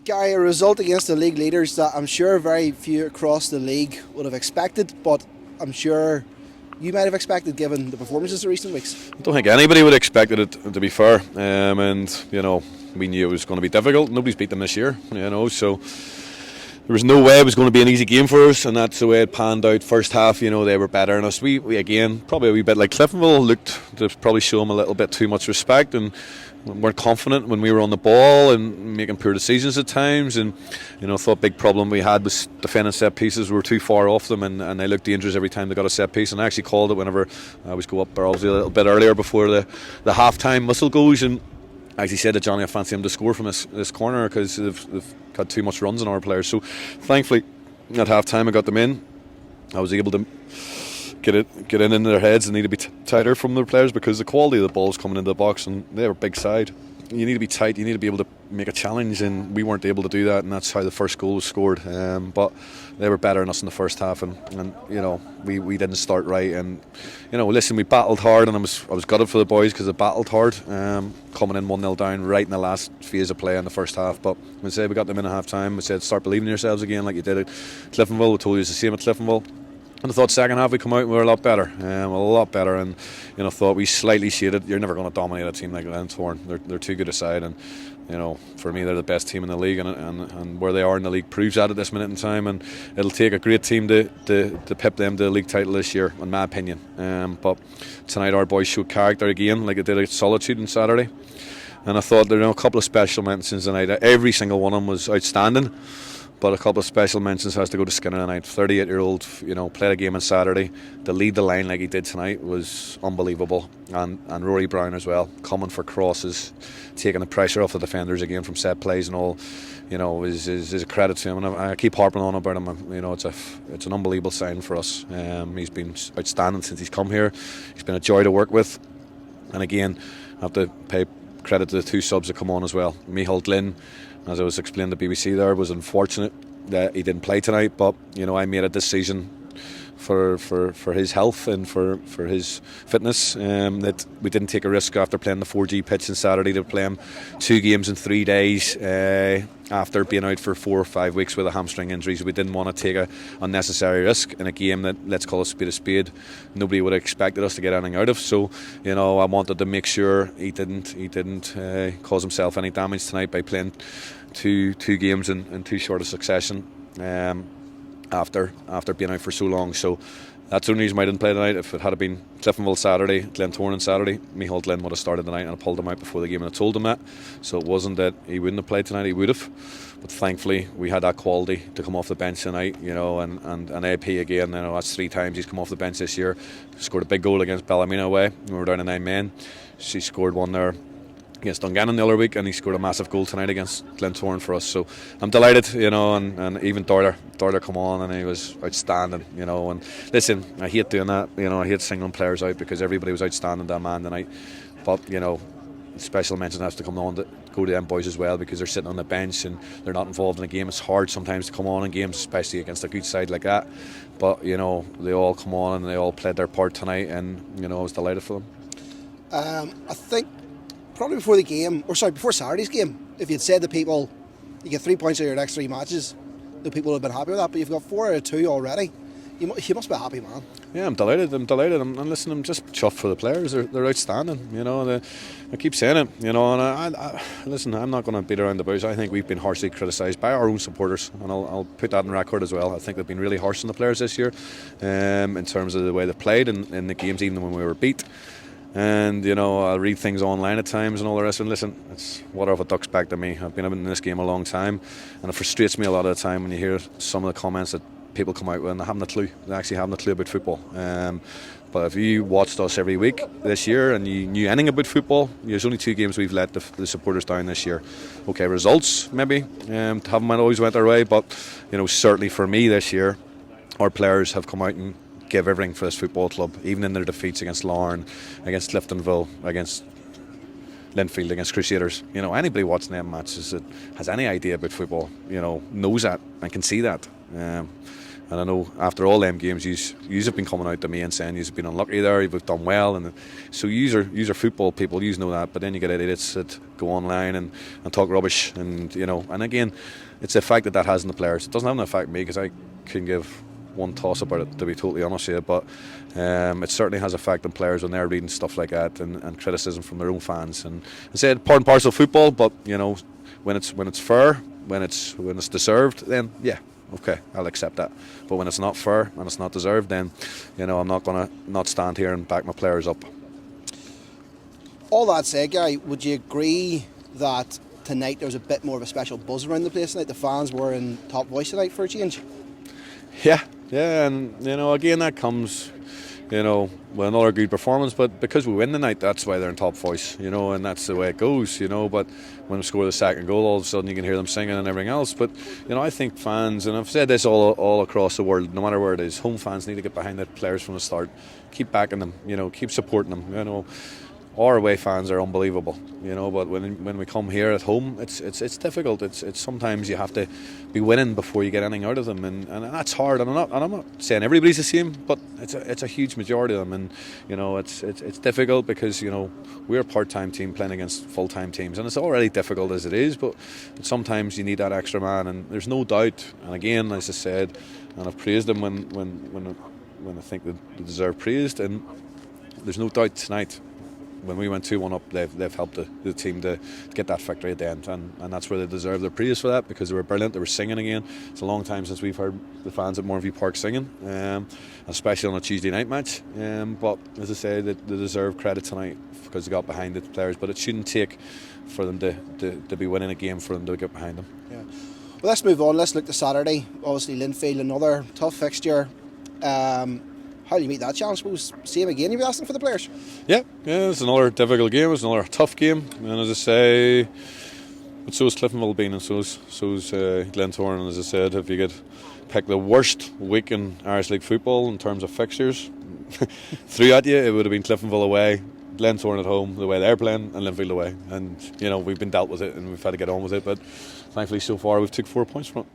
Gary, a result against the league leaders that I'm sure very few across the league would have expected, but I'm sure you might have expected given the performances of recent weeks. I don't think anybody would have expected it, to be fair. And, we knew it was going to be difficult. Nobody's beat them this year, so there was no way it was going to be an easy game for us, and that's the way it panned out. First half, they were better than us. We again, probably a wee bit like Cliftonville, looked to probably show them a little bit too much respect and weren't confident when we were on the ball and making poor decisions at times. And thought big problem we had was defending set pieces. We were too far off them, and they looked dangerous every time they got a set piece. And I actually called it whenever I always go up obviously a little bit earlier before the half time whistle goes, and I actually said to Johnny I fancy him to score from this corner because they've got too much runs on our players. So thankfully at half time I got them in. I was able to get in their heads and need to be tighter from their players because the quality of the balls coming into the box, and they were big side. You need to be tight, you need to be able to make a challenge, and we weren't able to do that, and that's how the first goal was scored. But they were better than us in the first half, and we didn't start right. And listen, we battled hard, and I was gutted for the boys because they battled hard, coming in 1-0 down right in the last phase of play in the first half. But we said we got them in at half time. We said start believing in yourselves again like you did at Cliftonville. We told you it's the same at Cliftonville. And I thought second half we come out and we were a lot better, and thought we slightly shaded. You're never going to dominate a team like Glentoran. They're too good a side, and for me they're the best team in the league, and where they are in the league proves that at this minute in time. And it'll take a great team to pip them to the league title this year, in my opinion. But tonight our boys showed character again, like they did at Solitude on Saturday. And I thought there were a couple of special mentions tonight. Every single one of them was outstanding. But a couple of special mentions has to go to Skinner tonight. 38-year-old, played a game on Saturday. To lead the line like he did tonight was unbelievable. And Rory Brown as well, coming for crosses, taking the pressure off the defenders again from set plays and all, is a credit to him. And I keep harping on about him. It's an unbelievable sign for us. He's been outstanding since he's come here. He's been a joy to work with. And again, I have to pay credit to the two subs that come on as well. Micheál Glynn, as I was explaining to BBC there, was unfortunate that he didn't play tonight, but I made a decision for his health and for his fitness, that we didn't take a risk after playing the 4G pitch on Saturday to play him 2 games in 3 days after being out for 4 or 5 weeks with a hamstring injury. So we didn't want to take a unnecessary risk in a game that, let's call a spade, nobody would have expected us to get anything out of. So I wanted to make sure he didn't cause himself any damage tonight by playing two games in too short a succession. After being out for so long. So that's the only reason why I didn't play tonight. If it had been Cliftonville Saturday, Glentoran Saturday, Micheál Glynn would have started tonight, and I pulled him out before the game and I told him that. So it wasn't that he wouldn't have played tonight, he would have. But thankfully we had that quality to come off the bench tonight, and AP again, that's 3 times he's come off the bench this year. Scored a big goal against Ballymena away. We were down to 9 men. She scored one there against Dungannon the other week, and he scored a massive goal tonight against Glentoran for us. So I'm delighted, and even Darler come on and he was outstanding, and listen, I hate doing that, I hate singling players out because everybody was outstanding that man tonight, but special mention has to come on to go to them boys as well because they're sitting on the bench and they're not involved in the game. It's hard sometimes to come on in games, especially against a good side like that, but they all come on and they all played their part tonight, and I was delighted for them. I think probably before Saturday's game, if you'd said to people you get 3 points out of your next 3 matches, the people would have been happy with that, but you've got 4 out of 2 already. You must be a happy man. Yeah, I'm delighted. I'm just chuffed for the players. They're outstanding. I keep saying it. And I listen. I'm not going to beat around the bush. I think we've been harshly criticised by our own supporters, and I'll put that on record as well. I think they've been really harsh on the players this year, in terms of the way they played in the games, even when we were beat. And I read things online at times and all the rest. And listen, it's water off a duck's back to me. I've been in this game a long time, and it frustrates me a lot of the time when you hear some of the comments that people come out with and they haven't a clue. They actually haven't a clue about football. But if you watched us every week this year and you knew anything about football, there's only 2 games we've let the supporters down this year. Okay, results maybe haven't always went their way, but certainly for me this year, our players have come out and give everything for this football club, even in their defeats against Larne, against Cliftonville, against Linfield, against Crusaders. Anybody watching them matches that has any idea about football, knows that and can see that. And I know after all them games, you have been coming out to me and saying you've been unlucky there, you've done well, and so you are football people, you know that. But then you get idiots that go online and talk rubbish, and and again, it's the fact that has on the players. It doesn't have an effect on me because I couldn't give one toss about it, to be totally honest with you, but it certainly has effect on players when they're reading stuff like that and criticism from their own fans. And I said part and parcel of football, but when it's fair, when it's deserved, then yeah, okay, I'll accept that. But when it's not fair and it's not deserved, then I'm not going to not stand here and back my players up. All that said, Guy, would you agree that tonight there was a bit more of a special buzz around the place tonight? The fans were in top voice tonight for a change. Yeah, and again that comes, with another good performance. But because we win the night, that's why they're in top voice, and that's the way it goes, But when we score the second goal, all of a sudden you can hear them singing and everything else. But I think fans, and I've said this all across the world, no matter where it is, home fans need to get behind the players from the start, keep backing them, keep supporting them, Our away fans are unbelievable, but when we come here at home, it's difficult. It's sometimes you have to be winning before you get anything out of them, and that's hard. And I'm not saying everybody's the same, but it's a huge majority of them, and it's difficult because we're a part-time team playing against full-time teams, and it's already difficult as it is. But sometimes you need that extra man, and there's no doubt. And again, as I said, and I've praised them when I think they deserve praised, and there's no doubt tonight. When we went 2-1 up, they've helped the team to get that victory at the end, and that's where they deserve their praise for that, because they were brilliant. They were singing again. It's a long time since we've heard the fans at Mourneview Park singing, especially on a Tuesday night match. But as I say, they deserve credit tonight because they got behind the players. But it shouldn't take for them to be winning a game for them to get behind them. Yeah. Well, let's move on. Let's look to Saturday. Obviously, Linfield, another tough fixture. How do you meet that challenge? I suppose same again, you'd be asking for the players. Yeah, it's another difficult game. It's another tough game, and as I say, but so is Cliftonville been, and so is Glentoran. And as I said, if you could pick the worst week in Irish League football in terms of fixtures threw at you, it would have been Cliftonville away, Glentoran at home, the way they're playing, and Linfield away. And we've been dealt with it, and we've had to get on with it. But thankfully, so far we've took 4 points from it.